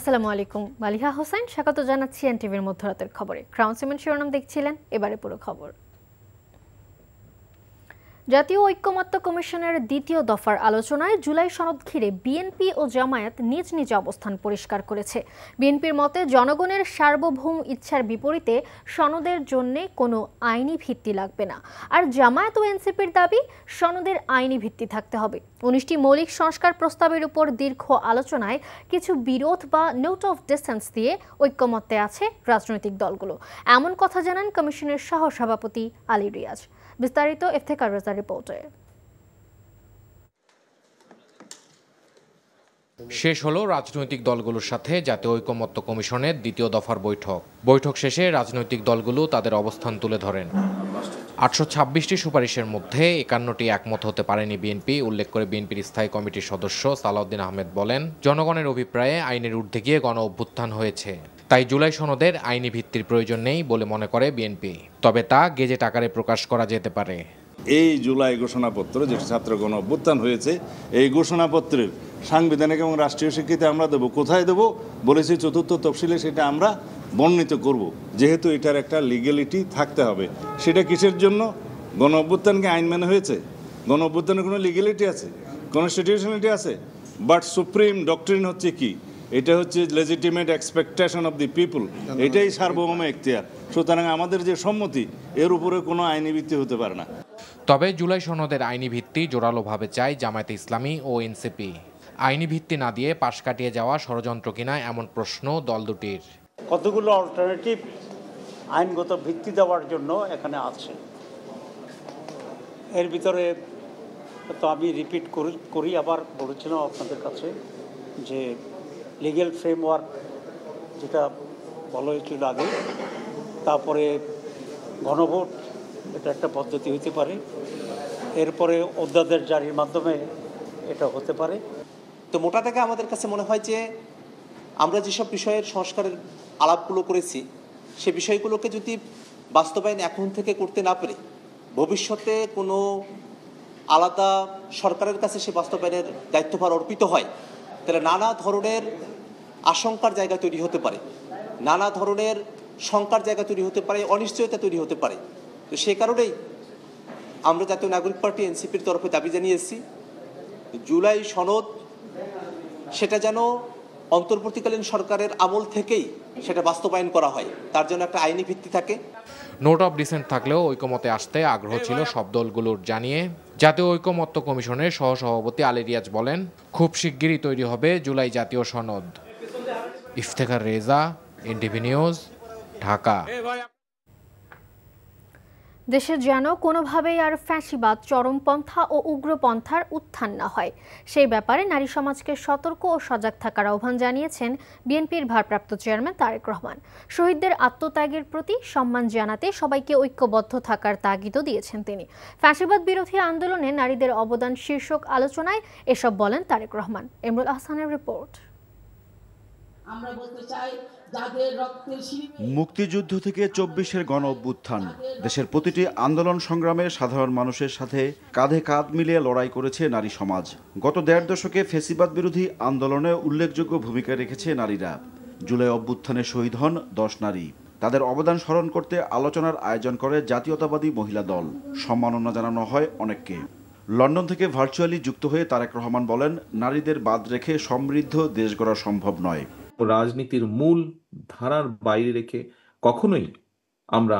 আসসালামু আলাইকুম, মালিহা হোসেন স্বাগত জানাচ্ছি এনটিভির মধ্যরাতের খবরে। ক্রাউন সিমেন্ট শিরোনাম দেখছিলেন, এবারে পুরো খবর। জাতীয় ঐক্যমত্য কমিশনের দ্বিতীয় দফার আলোচনায় জুলাই সনদ ঘিরে বিএনপি ও জামায়াত নিজ নিজ অবস্থান পরিষ্কার করেছে। বিএনপির মতে জনগণের সার্বভৌম ইচ্ছার বিপরীতে সনদের জন্য কোনো আইনি ভিত্তি লাগবে না। আর জামায়াত ও এনসিপির দাবি সনদের আইনি ভিত্তি থাকতে হবে। 19টি মৌলিক সংস্কার প্রস্তাবের উপর দীর্ঘ আলোচনায় কিছু বিরোধ বা নোট অফ ডিসেন্স দিয়ে ঐক্যমত্যে আছে রাজনৈতিক দলগুলো, এমন কথা জানান কমিশনের সহ সভাপতি আলী রিয়াজ। বিস্তারিত ইফতেখার রেজার রিপোর্টে। শেষ হলো রাজনৈতিক দলগুলোর সাথে জাতীয় ঐকমত্য কমিশনের দ্বিতীয় দফার বৈঠক শেষে রাজনৈতিক দলগুলো তাদের অবস্থান তুলে ধরেন। 826টি সুপারিশের মধ্যে 51টি একমত হতে পারেনি বিএনপি। উল্লেখ করে বিএনপির স্থায়ী কমিটির সদস্য সালাউদ্দিন আহমেদ বলেন, জনগণের অভিপ্রায়ে আইনের ঊর্ধ্বে গিয়ে গণ অভ্যুত্থান হয়েছে, তাই জুলাই সনদের আইনি ভিত্তির প্রয়োজন নেই বলে মনে করে বিএনপি। তবে তা গেজেট আকারে প্রকাশ করা যেতে পারে। এই জুলাই ঘোষণাপত্র যে ছাত্র গণ অভ্যুত্থান হয়েছে, এই ঘোষণাপত্রের সাংবিধানিক এবং রাষ্ট্রীয় স্বীকৃতি আমরা দেবো। কোথায় দেবো বলেছি, চতুর্থ তফসিলে সেটা আমরা বর্ণিত করব। যেহেতু এটার একটা লিগ্যালিটি থাকতে হবে। সেটা কিসের জন্য? গণ অভ্যুত্থানকে আইন মেনে হয়েছে? গণ অভ্যুত্থানের কোনো লিগ্যালিটি আছে, কনস্টিটিউশনালিটি আছে? বাট সুপ্রিম ডক্ট্রিন হচ্ছে কি? এটা হচ্ছে legitimate expectation of the people. এটাই সার্বভৌম এখতিয়ার। সুতরাং আমাদের যে সম্মতি, এর উপরে কোনো আইনি ভিত্তি হতে পারে না। তবে জুলাই সনদের আইনি ভিত্তি জোরালোভাবে চায় জামায়াতে ইসলামী ও এনসিপি। আইনি ভিত্তি না দিয়ে পাশ কাটিয়ে যাওয়া ষড়যন্ত্র কিনা, এমন প্রশ্ন দল দুটির। কতগুলো অল্টারনেটিভ আইনগত ভিত্তি দেওয়ার জন্য এখানে আছে। এর ভিতরে তো আমি রিপিট করি আবার বলেছিলাম আপনাদের কাছে যে লিগ্যাল ফ্রেমওয়ার্ক যেটা বলা হয়েছিল আগে, তারপরে গণভোট, এটা একটা পদ্ধতি হতে পারে। এরপরে অধ্যাদেশ জারির মাধ্যমে এটা হতে পারে। তো মোটা থেকে আমাদের কাছে মনে হয় যে আমরা যেসব বিষয়ের সংস্কারের আলাপগুলো করেছি, সে বিষয়গুলোকে যদি বাস্তবায়ন এখন থেকে করতে না পেরে ভবিষ্যতে কোনো আলাদা সরকারের কাছে সে বাস্তবায়নের দায়িত্বভার অর্পিত হয়, তাহলে নানা ধরনের আশঙ্কার জায়গা তৈরি হতে পারে, নানা ধরনের শঙ্কার জায়গা তৈরি হতে পারে, অনিশ্চয়তা তৈরি হতে পারে। তো সেই কারণেই আমরা জাতীয় নাগরিক পার্টি এনসিপির তরফে দাবি জানিয়েছি, জুলাই সনদ সেটা যেন অন্তর্বর্তীকালীন সরকারের আমল থেকেই সেটা বাস্তবায়ন করা হয়, তার জন্য একটা আইনি ভিত্তি থাকে। নোট অফ ডিসেন্ট থাকলেও ঐকমতে আসতে আগ্রহ ছিল সব দলগুলোর জানিয়ে জাতীয় ঐকমত্য কমিশনের সহসভাপতি আলী রিয়াজ বলেন, খুব শিগগিরই তৈরি হবে জুলাই জাতীয় সনদ। Iftekhar Reza, NTV news, Dhaka. দেশে যেন কোনোভাবেই আর ফ্যাসিবাদ, চরমপন্থা ও উগ্রপন্থার উত্থান না হয়, সেই ব্যাপারে নারী সমাজকে সতর্ক ও সজাগ থাকার আহ্বান জানিয়েছেন বিএনপির ভারপ্রাপ্ত চেয়ারম্যান তারেক রহমান। শহীদদের আত্মত্যাগের প্রতি সম্মান জানাতে সবাইকে ঐক্যবদ্ধ থাকার তাগিদও দিয়েছেন তিনি। ফ্যাসিবাদ বিরোধী আন্দোলনে নারীদের অবদান শীর্ষক আলোচনায় এসব বলেন তারেক রহমান। ইমরুল আহসানের রিপোর্ট। আমরা বলতে চাই, মুক্তিযুদ্ধ থেকে 24-এর গণ অভ্যুত্থান, দেশের প্রতিটি আন্দোলন সংগ্রামে সাধারণ মানুষের সাথে কাঁধে কাঁধ মিলিয়ে লড়াই করেছে নারী সমাজ। গত 1.5 দশকে ফ্যাসিবাদ বিরোধী আন্দোলনে উল্লেখযোগ্য ভূমিকা রেখেছে নারীরা। জুলাই অভ্যুত্থানে শহীদ হন 10 নারী। তাদের অবদান স্মরণ করতে আলোচনার আয়োজন করে জাতীয়তাবাদী মহিলা দল। সম্মাননা জানানো হয় অনেককে। লন্ডন থেকে ভার্চুয়ালি যুক্ত হয়ে তারেক রহমান বলেন, নারীদের বাদ রেখে সমৃদ্ধ দেশ গড়া সম্ভব নয়। রাজনীতির মূল ধারার বাইরে রেখে কখনোই আমরা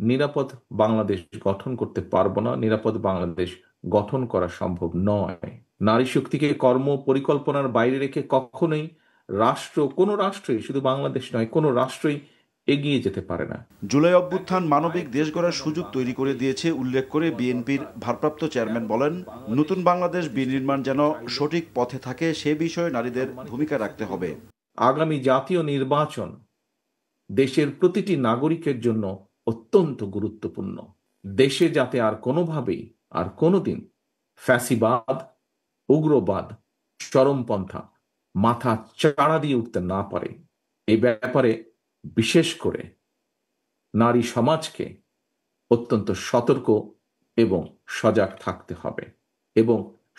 নিরাপদ বাংলাদেশ গঠন করতে পারবো না। নিরাপদ বাংলাদেশ গঠন করা সম্ভব নয়। নারী শক্তিকে কর্ম পরিকল্পনার বাইরে রেখে কখনোই কোনো রাষ্ট্রই, শুধু বাংলাদেশ নয়, কোনো রাষ্ট্রই এগিয়ে যেতে পারে না। জুলাই অভ্যুত্থান মানবিক দেশ গড়ার সুযোগ তৈরি করে দিয়েছে উল্লেখ করে বিএনপির ভারপ্রাপ্ত চেয়ারম্যান বলেন, নতুন বাংলাদেশ বিনির্মাণ যেন সঠিক পথে থাকে সে বিষয়ে নারীদের ভূমিকা রাখতে হবে। আগামী জাতীয় নির্বাচন দেশের প্রতিটি নাগরিকের জন্য অত্যন্ত গুরুত্বপূর্ণ। দেশে যাতে আর কোনোভাবেই আর কোনোদিন ফ্যাসিবাদ, উগ্রবাদ, চরমপন্থা মাথা চাড়া দিয়ে উঠতে না পারে, এই ব্যাপারে বিশেষ করে নারী সমাজকে অত্যন্ত সতর্ক এবং সজাগ থাকতে হবে। এবং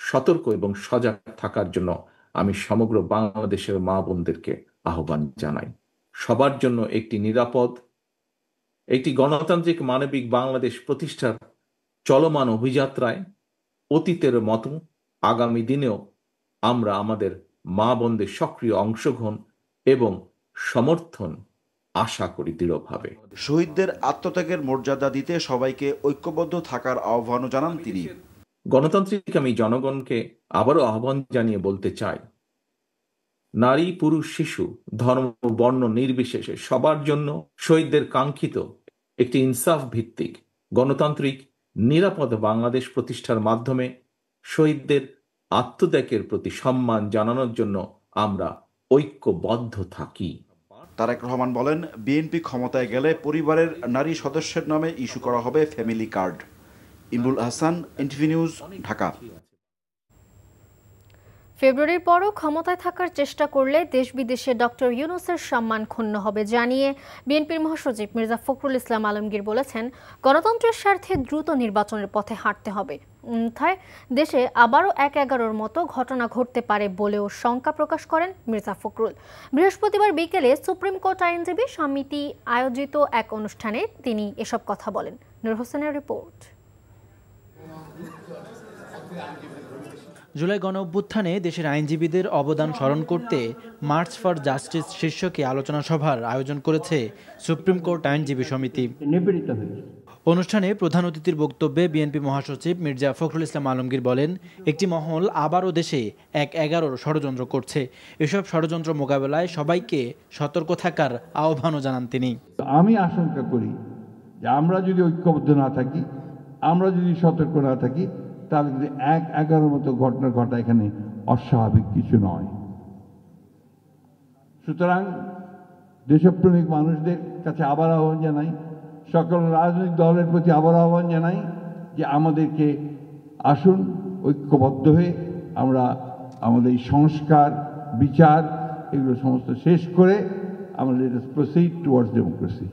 সতর্ক এবং সজাগ থাকার জন্য আমি সমগ্র বাংলাদেশের মা বোনদেরকে আহ্বান জানাই। সবার জন্য একটি নিরাপদ, একটি গণতান্ত্রিক মানবিক বাংলাদেশ প্রতিষ্ঠার চলমান অভিযাত্রায় অতীতের মতো আগামী দিনেও আমরা আমাদের মা বোনদের সক্রিয় অংশগ্রহণ এবং সমর্থন আশা করি দৃঢ়ভাবে। শহীদদের আত্মত্যাগের মর্যাদা দিতে সবাইকে ঐক্যবদ্ধ থাকার আহ্বানও জানান তিনি। গণতান্ত্রিক আমি জনগণকে আবারও আহ্বান জানিয়ে বলতে চাই, নারী পুরুষ শিশু ধর্ম বর্ণ নির্বিশেষে সবার জন্য শহীদদের কাঙ্ক্ষিত একটি ইনসাফ ভিত্তিক গণতান্ত্রিক নিরাপদ বাংলাদেশ প্রতিষ্ঠার মাধ্যমে শহীদদের আত্মত্যাগের প্রতি সম্মান জানানোর জন্য আমরা ঐক্যবদ্ধ থাকি। তারেক রহমান বলেন, বিএনপি ক্ষমতায় গেলে পরিবারের নারী সদস্যের নামে ইস্যু করা হবে family card. Imrul Hasan, NTV news, Dhaka. ফেব্রুয়ারির পরও ক্ষমতায় থাকার চেষ্টা করলে দেশ বিদেশে ডক্টর ইউনূসের সম্মান ক্ষুণ্ণ হবে জানিয়ে বিএনপির মহাসচিব মির্জা ফখরুল ইসলাম আলমগীর বলেছেন, গণতন্ত্রের স্বার্থে দ্রুত নির্বাচনের পথে হাঁটতে হবে, অন্যথায় দেশে আবারও ১/১১-র মতো ঘটনা ঘটতে পারে বলেও শঙ্কা প্রকাশ করেন মির্জা ফখরুল। বৃহস্পতিবার বিকেলে সুপ্রিম কোর্ট আইনজীবী সমিতি আয়োজিত এক অনুষ্ঠানে তিনি এসব কথা বলেন। নূর হোসেনের রিপোর্ট। জুলাই গণঅভ্যুত্থানে দেশের আইনজীবীদের অবদান স্মরণ করতে মার্চ ফর জাস্টিস শীর্ষকে আলোচনা সভার আয়োজন করেছে সুপ্রিম কোর্ট আইনজীবী সমিতি। অনুষ্ঠানে প্রধান অতিথির বক্তব্যে বিএনপি মহাসচিব মির্জা ফখরুল ইসলাম আলমগীর বলেন, একটি মহল আবারও দেশে ১/১১-র ষড়যন্ত্র করছে। এসব ষড়যন্ত্র মোকাবেলায় সবাইকে সতর্ক থাকার আহ্বানও জানান তিনি। আমি আশঙ্কা করি যে আমরা যদি ঐক্যবদ্ধ না থাকি, আমরা যদি সতর্ক না থাকি, তাহলে যদি ১/১১-র মতো ঘটনা ঘটা এখানে অস্বাভাবিক কিছু নয়। সুতরাং দেশপ্রেমিক মানুষদের কাছে আবার আহ্বান জানাই, সকল রাজনৈতিক দলের প্রতি আবার আহ্বান জানাই যে আমাদেরকে আসুন ঐক্যবদ্ধ হয়ে আমরা আমাদের সংস্কার বিচার এগুলো সমস্ত শেষ করে আমরা let us proceed towards democracy.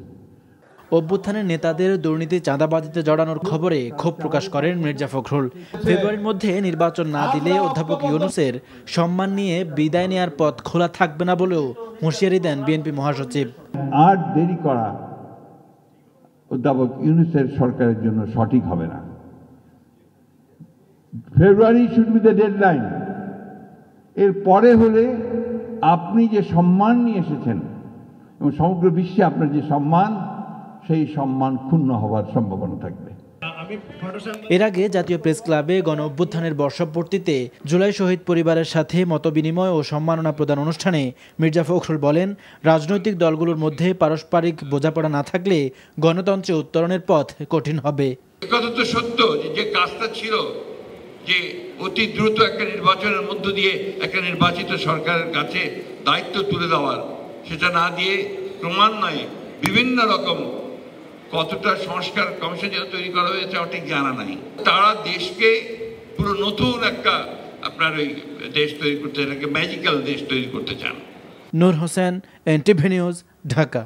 অভ্যুত্থানের নেতাদের দুর্নীতি চাঁদাবাজিতে জড়ানোর খবরে ক্ষোভ প্রকাশ করেন মির্জা ফখরুল। ফেব্রুয়ারির মধ্যে নির্বাচন না দিলে অধ্যাপক ইউনূসের সম্মান নিয়ে বিদায় নেওয়ার পথ খোলা থাকবে না বলেও হুঁশিয়ারি দেন বিএনপি মহাসচিব। আর দেরি করা অধ্যাপক ইউনূসের সরকারের জন্য সঠিক হবে না। ফেব্রুয়ারি শুড বি দ্য ডেডলাইন। এর পরে হলে আপনি যে সম্মান নিয়ে এসেছেন এবং সমগ্র বিশ্বে আপনার যে সম্মান, সেই সম্মান ক্ষুণ্ণ হওয়ার সম্ভাবনা থাকবে। এর আগে জাতীয় প্রেস ক্লাবে গণ অভ্যুত্থানের বর্ষপূর্তিতে জুলাই শহীদ পরিবারের সাথে মতবিনিময় ও সম্মাননা প্রদান অনুষ্ঠানে মির্জা ফখরুল বলেন, রাজনৈতিক দলগুলোর মধ্যে পারস্পরিক বোঝাপড়া না থাকলে গণতন্ত্রে উত্তরণের পথ কঠিন হবে। কথা তো সত্য যে কাজটা ছিল যে অতি দ্রুত একটা নির্বাচনের মধ্য দিয়ে একটা নির্বাচিত সরকারের কাছে দায়িত্ব তুলে দেওয়ার, সেটা না দিয়ে ক্রমান্বয়ে বিভিন্ন রকম কতটা সংস্কার কমিশন যেটা তৈরি করা হয়েছে ঠিক জানা নাই। তারা দেশকে পুরো নতুন একটা আপনার ওই দেশ তৈরি করতে, এটাকে ম্যাজিক্যাল দেশ তৈরি করতে চান। নূর হোসেন, এনটিভি নিউজ, ঢাকা।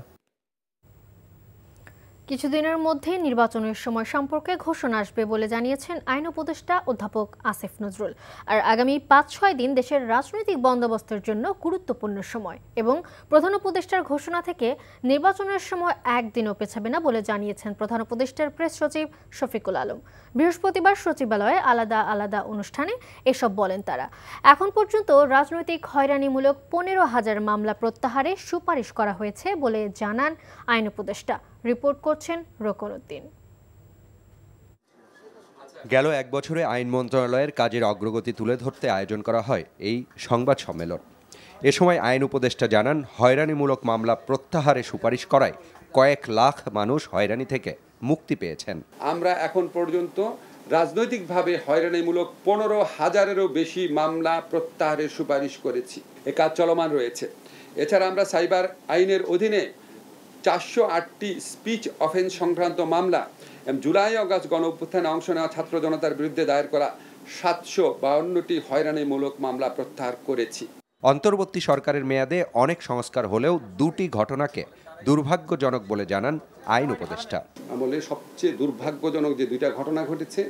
কিছুদিনের মধ্যে নির্বাচনের সময় সম্পর্কে ঘোষণা আসবে বলে জানিয়েছেন আইন উপদেষ্টা অধ্যাপক আসিফ নজরুল। আর আগামী ৫-৬ দিন দেশের রাজনৈতিক বন্দোবস্তের জন্য গুরুত্বপূর্ণ সময় এবং প্রধান উপদেষ্টার ঘোষণা থেকে নির্বাচনের সময় একদিনও পেছাবে না বলে জানিয়েছেন প্রধান উপদেষ্টার প্রেস সচিব শফিকুল আলম। বৃহস্পতিবার সচিবালয়ে আলাদা আলাদা অনুষ্ঠানে এসব বলেন তারা। এখন পর্যন্ত রাজনৈতিক হয়রানিমূলক ১৫,০০০ মামলা প্রত্যাহারে সুপারিশ করা হয়েছে বলে জানান আইন উপদেষ্টা। রিপোর্ট করছেন রোকন উদ্দিন। গেল এক বছরে আইন মন্ত্রণালয়ের কাজের অগ্রগতি তুলে ধরতে আয়োজন করা হয় এই সংবাদ সম্মেলন। এ সময় আইন উপদেষ্টা জানান, হয়রানিমূলক মামলা প্রত্যাহারে সুপারিশ করায় কয়েক লাখ মানুষ হয়রানি থেকে মুক্তি পেয়েছেন। আমরা এখন পর্যন্ত রাজনৈতিকভাবে হয়রানিমূলক ১৫,০০০-এরও বেশি মামলা প্রত্যাহারের সুপারিশ করেছি। এ কাজ চলমান রয়েছে। এছাড়া আমরা সাইবার আইনের অধীনে ৪০৮টি স্পিচ অফেন্স সংক্রান্ত মামলা এবং জুলাই অগাস্ট গণ অভ্যুত্থানে অংশ নেওয়া ছাত্র জনতার বিরুদ্ধে দায়ের করা ৭৫২টি হয়রানিমূলক মামলা প্রত্যাহার করেছি। অন্তর্বর্তী সরকারের মেয়াদে অনেক সংস্কার হলেও দুটি ঘটনাকে দুর্ভাগ্যজনক বলে জানান আইন উপদেষ্টা। আমলে সবচেয়ে দুর্ভাগ্যজনক যে দুইটা ঘটনা ঘটেছে,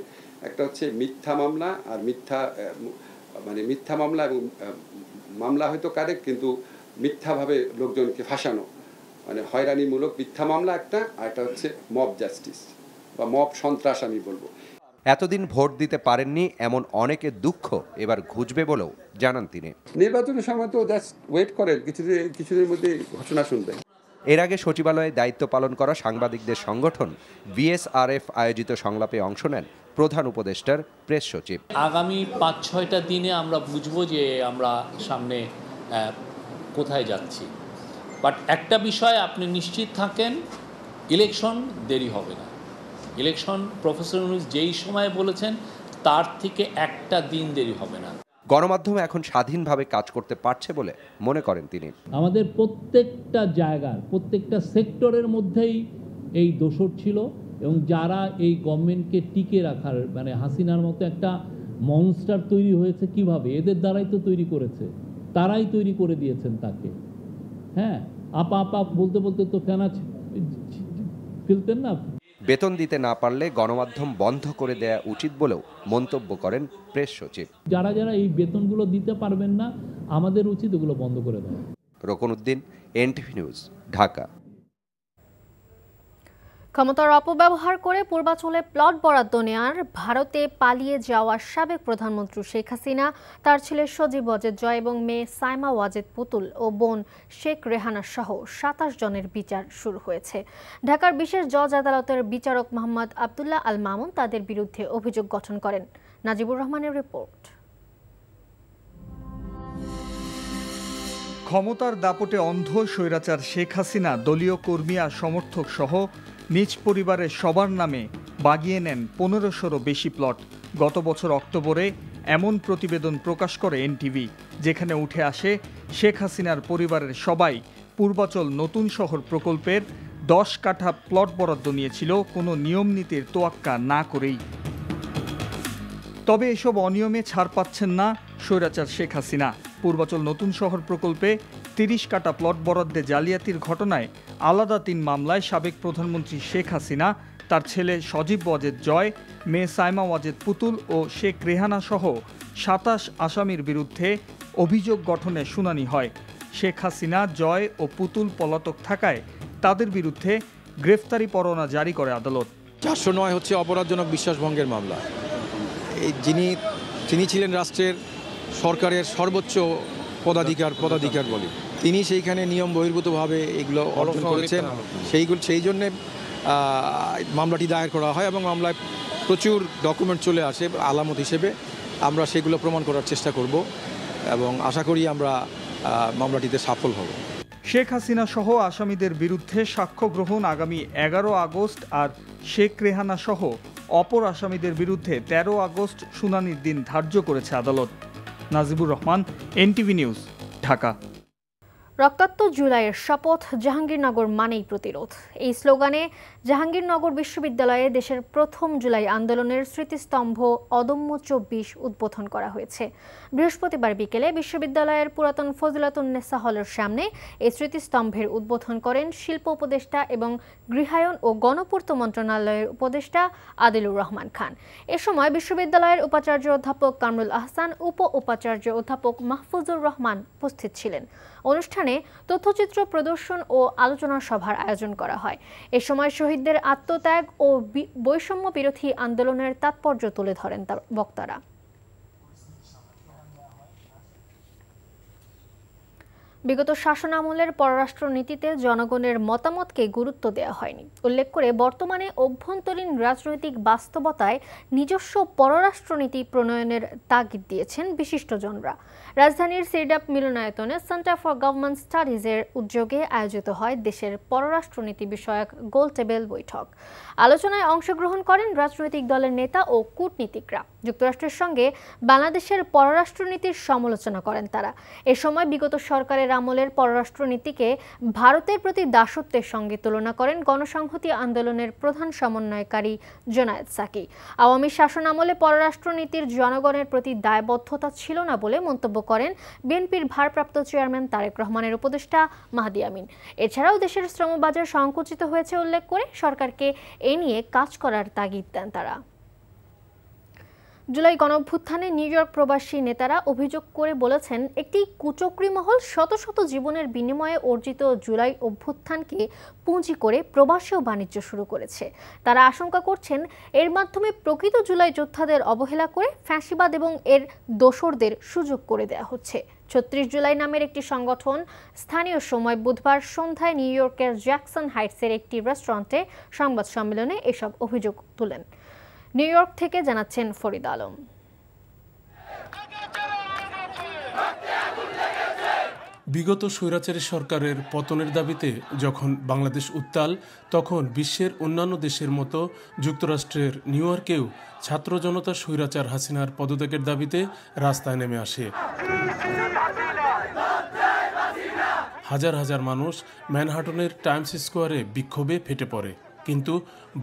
একটা হচ্ছে মিথ্যা মামলা আর মিথ্যা মামলা এবং মামলা হয়তো কারেক্ট, কিন্তু মিথ্যাভাবে লোকজনকে ফাঁসানো, মানে হয়রানিমূলক মিথ্যা মামলা একটা, আর একটা হচ্ছে মব জাস্টিস বা মব সন্ত্রাস আমি বলবো। এতদিন ভোট দিতে পারেননি এমন অনেকের দুঃখ এবার ঘুচবে বলেও জানান তিনি। নির্বাচনের সময় তো জাস্ট ওয়েট করেন, কিছুদিনের মধ্যে ঘোষণা শুনবেন। এর আগে সচিবালয়ে দায়িত্ব পালন করা সাংবাদিকদের সংগঠন বিএসআরএফ আয়োজিত সংলাপে অংশ নেন প্রধান উপদেষ্টার প্রেস সচিব। আগামী ৫-৬টা দিনে আমরা বুঝবো যে আমরা সামনে কোথায় যাচ্ছি, বাট একটা বিষয় আপনি নিশ্চিত থাকেন, ইলেকশন দেরি হবে না। ইলেকশন প্রফেসর ইউনূস যেই সময় বলেছেন তার থেকে একটা দিন দেরি হবে না। গণমাধ্যম এখন স্বাধীনভাবে কাজ করতে পারছে বলে মনে করেন তিনি। আমাদের প্রত্যেকটা জায়গার প্রত্যেকটা সেক্টরের মধ্যেই এই দোষর ছিল, এবং যারা এই গভর্নমেন্টকে টিকে রাখার, মানে হাসিনার মতো একটা মনস্টার তৈরি হয়েছে কিভাবে, এদের দ্বারাই তো তৈরি করেছে, তারাই তৈরি করে দিয়েছেন তাকে। হ্যাঁ, আপা আপা বলতে বলতে তো ফেনা ফেলতেন না। বেতন দিতে না পারলে গণমাধ্যম বন্ধ করে দেয়া উচিত বলেও মন্তব্য করেন প্রেস সচিব। যারা যারা এই বেতনগুলো দিতে পারবেন না, আমাদের উচিত ওগুলো বন্ধ করে দেওয়া। রোকন উদ্দিন, এনটিভি নিউজ, ঢাকা। ক্ষমতার অপব্যবহার করে পূর্বাঞ্চলে প্লট বরাদ্দ নেয়ার ভারতে পালিয়ে যাওয়া সাবেক প্রধানমন্ত্রী শেখ হাসিনা, তার ছেলে সজীব ওয়াজেদ জয় এবং মেয়ে সাইমা ওয়াজেদ পুতুল ও বোন শেখ রেহানা সহ ২৭ জনের বিচার শুরু হয়েছে। ঢাকার বিশেষ জজ আদালতের বিচারক মোহাম্মদ আবদুল্লাহ আল মামুন তাদের বিরুদ্ধে অভিযোগ গঠন করেন। নাজিবুর রহমানের রিপোর্ট। ক্ষমতার দাপটে অন্ধ স্বৈরাচার শেখ হাসিনা দলীয় কর্মী আর সমর্থক সহ নিজ পরিবারের সবার নামে বাগিয়ে নেন ১৫০০রও বেশি প্লট। গত বছর অক্টোবরে এমন প্রতিবেদন প্রকাশ করে এনটিভি, যেখানে উঠে আসে শেখ হাসিনার পরিবারের সবাই পূর্বাচল নতুন শহর প্রকল্পের ১০ কাঠা প্লট বরাদ্দ নিয়েছিল কোনো নিয়ম নীতির তোয়াক্কা না করেই। তবে এসব অনিয়মে ছাড় পাচ্ছেন না স্বৈরাচার শেখ হাসিনা। পূর্বাচল নতুন শহর প্রকল্পে ৩০ কাঠা প্লট বরাদ্দে জালিয়াতির ঘটনায় আলাদা ৩ মামলায় সাবেক প্রধানমন্ত্রী শেখ হাসিনা, তার ছেলে সজীব ওয়াজেদ জয়, মেয়ে সাইমা ওয়াজেদ পুতুল ও শেখ রেহানা সহ ২৭ আসামির বিরুদ্ধে অভিযোগ গঠনের শুনানি হয়। শেখ হাসিনা, জয় ও পুতুল পলাতক থাকায় তাদের বিরুদ্ধে গ্রেফতারি পরোয়ানা জারি করে আদালত। ৪০৯ হচ্ছে অপরাধজনক বিশ্বাসভঙ্গের মামলা। যিনি ছিলেন রাষ্ট্রের সরকারের সর্বোচ্চ পদাধিকার বলে, তিনি সেইখানে নিয়ম বহির্ভূতভাবে এগুলো অর্জন করেছেন, সেই জন্যে মামলাটি দায়ের করা হয় এবং মামলায় প্রচুর ডকুমেন্ট চলে আসে আলামত হিসেবে। আমরা সেগুলো প্রমাণ করার চেষ্টা করব এবং আশা করি আমরা মামলাটিতে সফল হব। শেখ হাসিনা সহ আসামিদের বিরুদ্ধে সাক্ষ্য গ্রহণ আগামী ১১ আগস্ট আর শেখ রেহানা সহ অপর আসামিদের বিরুদ্ধে ১৩ আগস্ট শুনানির দিন ধার্য করেছে আদালত। Najibur Rahman, NTV news, Dhaka. রক্তাক্ত জুলাইয়ের শপথ, জাহাঙ্গীরনগর মানেই প্রতিরোধ। এই স্লোগানে জাহাঙ্গীরনগর বিশ্ববিদ্যালয়ে দেশের প্রথম জুলাই আন্দোলনের স্মৃতিস্তম্ভ অদম্য ২৪ উদ্বোধন করা হয়েছে। বৃহস্পতিবার বিকেলে বিশ্ববিদ্যালয়ের পুরাতন ফজিলাতুন্নেসা হলের সামনে এই স্মৃতিস্তম্ভের উদ্বোধন করেন শিল্প উপদেষ্টা এবং গৃহায়ন ও গণপূর্ত মন্ত্রণালয়ের উপদেষ্টা আদিলুর রহমান খান। এ সময় বিশ্ববিদ্যালয়ের উপাচার্য অধ্যাপক কামরুল আহসান, উপ উপাচার্য অধ্যাপক মাহফুজুর রহমান উপস্থিত ছিলেন। অনুষ্ঠানে তথ্যচিত্র প্রদর্শন ও আলোচনা সভার আয়োজন করা হয়। এ সময় শহীদদের আত্মত্যাগ ও বৈষম্য বিরোধী আন্দোলনের তাৎপর্য তুলে ধরেন বক্তারা। বিগত শাসনামলের পররাষ্ট্রনীতিতে জনগণের মতামতকে গুরুত্ব দেওয়া হয়নি উল্লেখ করে বর্তমানে অভ্যন্তরীণ রাজনৈতিক বাস্তবতায় নিজস্ব পররাষ্ট্রনীতি প্রণয়নের তাগিদ দিয়েছেন বিশিষ্টজনরা। রাজধানীর সিরডাপ মিলনায়তনে সেন্টার ফর গভর্নমেন্ট স্টাডিজের উদ্যোগে আয়োজিত হয় দেশের পররাষ্ট্রনীতি বিষয়ক গোল টেবিল বৈঠক। আলোচনায় অংশগ্রহণ করেন রাজনৈতিক দলের নেতা ও কূটনীতিকরা। যুক্তরাষ্ট্রের সঙ্গে বাংলাদেশের পররাষ্ট্রনীতির সমালোচনা করেন তারা। এ সময় বিগত সরকারের আমলের পররাষ্ট্রনীতিকে ভারতের প্রতি দাসত্বের সঙ্গে তুলনা করেন গণসংহতি আন্দোলনের প্রধান সমন্বয়কারী জোনায়েদ সাকি। আওয়ামী শাসন আমলে পররাষ্ট্রনীতির জনগণের প্রতি দায়বদ্ধতা ছিল না বলে মন্তব্য করেন বিএনপির ভারপ্রাপ্ত চেয়ারম্যান তারেক রহমানের উপদেষ্টা মাহদি আমিন। এছাড়াও দেশের শ্রমবাজার সংকুচিত হয়েছে উল্লেখ করে সরকারকে এ নিয়ে কাজ করার তাগিদ দেন তারা। জুলাই গণঅভ্যুত্থানে নিউ ইয়র্ক প্রবাসী নেতারা অভিযোগ করে বলেছেন, একটি কুচক্রী মহল শত শত জীবনের বিনিময়ে অর্জিত জুলাই অভ্যুত্থানকে পুঁজি করে প্রবাসী ও বাণিজ্য শুরু করেছে। তারা আশঙ্কা করছেন, এর মাধ্যমে প্রকৃত জুলাই যোদ্ধাদের অবহেলা করে ফ্যাসিবাদ এবং এর দোসরদের সুযোগ করে দেওয়া হচ্ছে। ৩৬ জুলাই নামের একটি সংগঠন স্থানীয় সময় বুধবার সন্ধ্যায় নিউ ইয়র্কের জ্যাকসন হাইটসের একটি রেস্টুরেন্টে সংবাদ সম্মেলনে এসব অভিযোগ তুলেন। নিউ ইয়র্ক থেকে জানাচ্ছেন ফরিদ আলম। বিগত স্বৈরাচারী সরকারের পতনের দাবিতে যখন বাংলাদেশ উত্তাল, তখন বিশ্বের অন্যান্য দেশের মতো যুক্তরাষ্ট্রের নিউ ইয়র্কেও ছাত্র জনতা স্বৈরাচার হাসিনার পদত্যাগের দাবিতে রাস্তায় নেমে আসে। হাজার হাজার মানুষ ম্যানহাটনের টাইমস স্কোয়ারে বিক্ষোভে ফেটে পড়ে। কিন্তু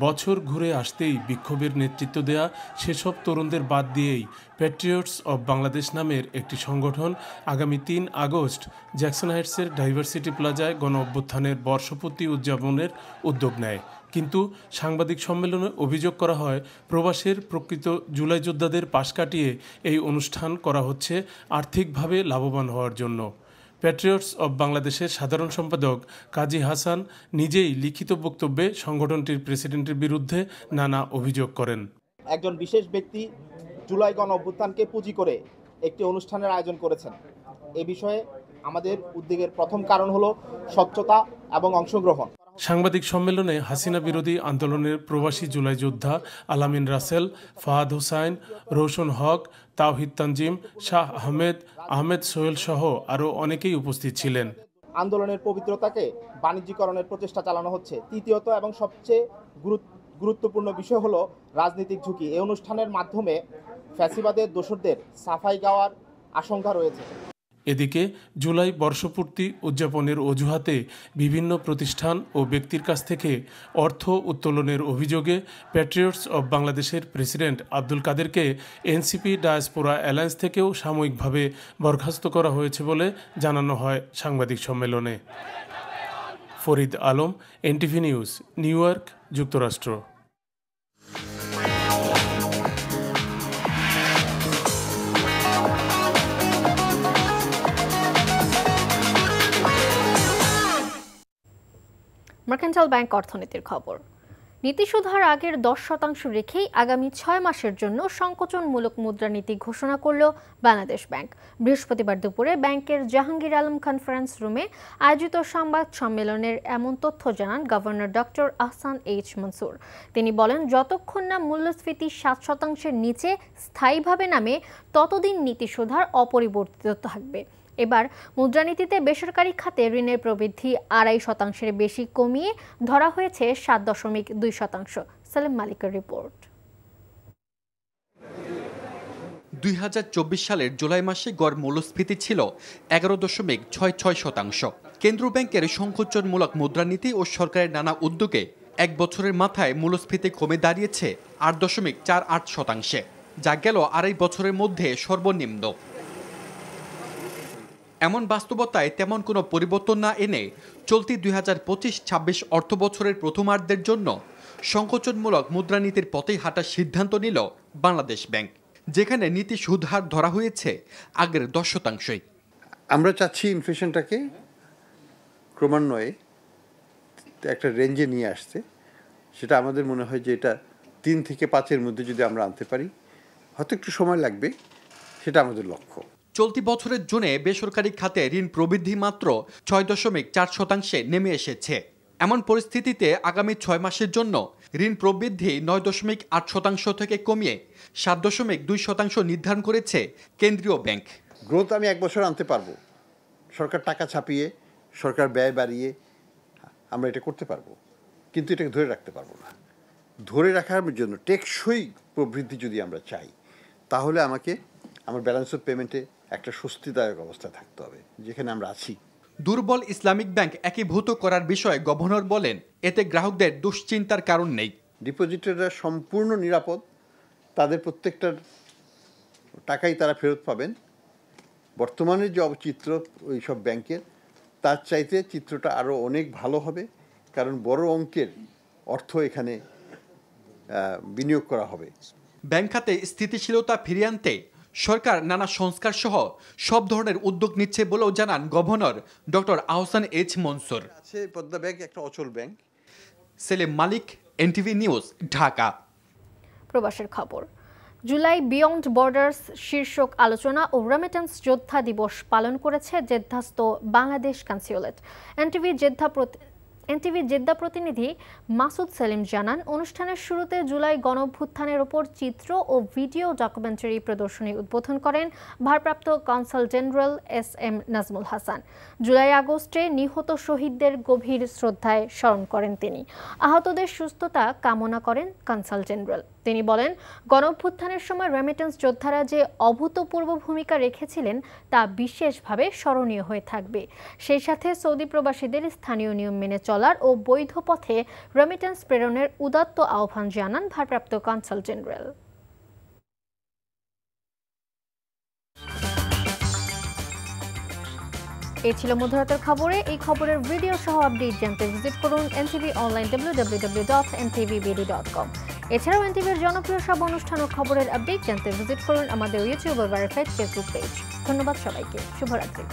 বছর ঘুরে আসতেই বিক্ষোভের নেতৃত্ব দেয়া সেসব তরুণদের বাদ দিয়েই প্যাট্রিয়টস অব বাংলাদেশ নামের একটি সংগঠন আগামী ৩ আগস্ট জ্যাকসন হাইটসের ডাইভার্সিটি প্লাজায় গণ অভ্যুত্থানের বর্ষপূর্তি উদযাপনের উদ্যোগ নেয়। কিন্তু সাংবাদিক সম্মেলনে অভিযোগ করা হয়, প্রবাসের প্রকৃত জুলাই যোদ্ধাদের পাশ কাটিয়ে এই অনুষ্ঠান করা হচ্ছে আর্থিকভাবে লাভবান হওয়ার জন্য। প্যাট্রিয়টস অব বাংলাদেশের সাধারণ সম্পাদক কাজী হাসান নিজেই লিখিত বক্তব্যে সংগঠনটির প্রেসিডেন্টের বিরুদ্ধে নানা অভিযোগ করেন। একজন বিশেষ ব্যক্তি জুলাই গণ অভ্যুত্থানকে পুঁজি করে একটি অনুষ্ঠানের আয়োজন করেছেন। এ বিষয়ে আমাদের উদ্বেগের প্রথম কারণ হলো স্বচ্ছতা এবং অংশগ্রহণ। সাংবাদিক সম্মেলনে হাসিনা বিরোধী আন্দোলনের প্রবাসী জুলাই যোদ্ধা আলামিন রাসেল, ফাহাদ হোসাইন, রৌশন হক, তাওহিদ তানজিম, শাহ আহমেদ সোহেল সহ আরও অনেকেই উপস্থিত ছিলেন। আন্দোলনের পবিত্রতাকে বাণিজ্যিকরণের প্রচেষ্টা চালানো হচ্ছে। তৃতীয়ত এবং সবচেয়ে গুরুত্বপূর্ণ বিষয় হলো রাজনৈতিক ঝুঁকি। এই অনুষ্ঠানের মাধ্যমে ফ্যাসিবাদের দোসরদের সাফাই গাওয়ার আশঙ্কা রয়েছে। এদিকে জুলাই বর্ষপূর্তি উদযাপনের অজুহাতে বিভিন্ন প্রতিষ্ঠান ও ব্যক্তির কাছ থেকে অর্থ উত্তোলনের অভিযোগে প্যাট্রিয়টস অব বাংলাদেশের প্রেসিডেন্ট আব্দুল কাদেরকে এনসিপি ডায়াসপোরা অ্যালায়েন্স থেকেও সাময়িকভাবে বরখাস্ত করা হয়েছে বলে জানানো হয় সাংবাদিক সম্মেলনে। Farid Alam, NTV news, new York, যুক্তরাষ্ট্র। মার্কেন্টাইল ব্যাংক অর্থনীতির খবর। নীতি সুধার আগের 10% রেখেই আগামী 6 মাসের জন্য সংকোচনমূলক মুদ্রানীতি ঘোষণা করল বাংলাদেশ ব্যাংক। বৃহস্পতিবার দুপুরে ব্যাংকের জাহাঙ্গীর আলম কনফারেন্স রুমে আয়োজিত সংবাদ সম্মেলনের এমন তথ্য জানান governor doctor Ahsan H Mansur. তিনি বলেন, যতক্ষণ না মূল্যস্ফীতি 7% নিচে স্থায়ীভাবে নামে, ততদিন নীতি সুধার অপরিবর্তিত থাকবে। এবার মুদ্রানীতিতে বেসরকারি খাতে ঋণের প্রবৃদ্ধি 2.5% বেশি কমিয়ে ধরা হয়েছে 7.2%। সালেম মালিকের রিপোর্ট। 2024 সালের জুলাই মাসে গড় মূল্যস্ফীতি ছিল 11.66%। কেন্দ্রীয় ব্যাংকের সংকোচনমূলক মুদ্রানীতি ও সরকারের নানা উদ্যোগে এক বছরের মাথায় মূল্যস্ফীতি কমে দাঁড়িয়েছে 8.48%, যা গেল 2.5 বছরের মধ্যে সর্বনিম্ন। এমন বাস্তবতায় তেমন কোনো পরিবর্তন না এনে চলতি 2025-26 অর্থ বছরের প্রথমার্ধের জন্য সংকোচনমূলক মুদ্রানীতির পথেই হাঁটার সিদ্ধান্ত নিল বাংলাদেশ ব্যাংক, যেখানে নীতি সুদ হার ধরা হয়েছে আগের 10%। আমরা চাচ্ছি ইনফ্লেশনটাকে ক্রমান্বয়ে একটা রেঞ্জে নিয়ে আসতে। সেটা আমাদের মনে হয় যে এটা 3 থেকে 5-এর মধ্যে যদি আমরা আনতে পারি, হয়তো একটু সময় লাগবে, সেটা আমাদের লক্ষ্য। চলতি বছরের জুনে বেসরকারি খাতে ঋণ প্রবৃদ্ধি মাত্র 6.4% নেমে এসেছে। এমন পরিস্থিতিতে আগামী 6 মাসের জন্য ঋণ প্রবৃদ্ধি 9.8% থেকে কমিয়ে 7.2% নির্ধারণ করেছে কেন্দ্রীয় ব্যাংক। গ্রোথ আমি 1 বছর আনতে পারবো, সরকার টাকা ছাপিয়ে, সরকার ব্যয় বাড়িয়ে আমরা এটা করতে পারবো, কিন্তু এটাকে ধরে রাখতে পারবো না। ধরে রাখার জন্য টেকসই প্রবৃদ্ধি যদি আমরা চাই, তাহলে আমাকে আমার ব্যালেন্স অফ পেমেন্টে একটা স্বস্তিদায়ক অবস্থা থাকতে হবে, যেখানে আমরা আছি। দুর্বল ইসলামিক ব্যাংক একীভূত করার বিষয়ে গভর্নর বলেন, এতে গ্রাহকদের দুশ্চিন্তার কারণ নেই। ডিপোজিটররা সম্পূর্ণ নিরাপদ, তাদের প্রত্যেকটার টাকাই তারা ফেরত পাবেন। বর্তমানের যে অবচিত্র ওই সব ব্যাংকের, তার চাইতে চিত্রটা আরও অনেক ভালো হবে, কারণ বড় অঙ্কের অর্থ এখানে বিনিয়োগ করা হবে। ব্যাংক খাতে স্থিতিশীলতা ফিরিয়ে আনতে সরকার নানা সংস্কার সহ সব ধরনের উদ্যোগ নিচ্ছে বলেও জানান governor doctor Ahsan H Mansur. Padma bank একটা অচল ব্যাংক। সেলিম মালিক, এনটিভি নিউজ, ঢাকা। প্রবাসের খবর। জুলাই বিয়ন্ড বর্ডার্স শীর্ষক আলোচনা ও রেমিটেন্স যোদ্ধা দিবস পালন করেছে জেদ্দাস্থ বাংলাদেশ কনস্যুলেট। এনটিভি জেদ্দা প্রতিনিধি মাসুদ সেলিম জানান, অনুষ্ঠানের শুরুতে জুলাই গণঅভ্যুত্থানের ওপর চিত্র ও ভিডিও ডকুমেন্টারি প্রদর্শনী উদ্বোধন করেন ভারপ্রাপ্ত consul general SM Nazmul Hasan. July আগস্টে নিহত শহীদদের গভীর শ্রদ্ধায় স্মরণ করেন তিনি। আহতদের সুস্থতা কামনা করেন কনসাল জেনারেল। তিনি বলেন, গণঅভ্যুত্থানের সময় রেমিটেন্স যোদ্ধারা যে অভূতপূর্ব ভূমিকা রেখেছিলেন তা বিশেষভাবে স্মরণীয় হয়ে থাকবে। সেই সাথে সৌদি প্রবাসীদের স্থানীয় নিয়ম মেনে চলার ও বৈধ পথে রেমিটেন্স প্রেরণের উদাত্ত আহ্বান জানান ভারপ্রাপ্ত কনসাল জেনারেল। এই ছিল মধ্যরাতের খবরে। এই খবরের ভিডিও সহ আপডেট জানতে ভিজিট করুন NTV অনলাইন www.ntvbd.com। এছাড়াও এনটিভির জনপ্রিয় সব অনুষ্ঠান ও খবরের আপডেট জানতে ভিজিট করুন আমাদের ইউটিউব ও ভেরিফাইড ফেসবুক পেজ। ধন্যবাদ সবাইকে। শুভরাত্রি।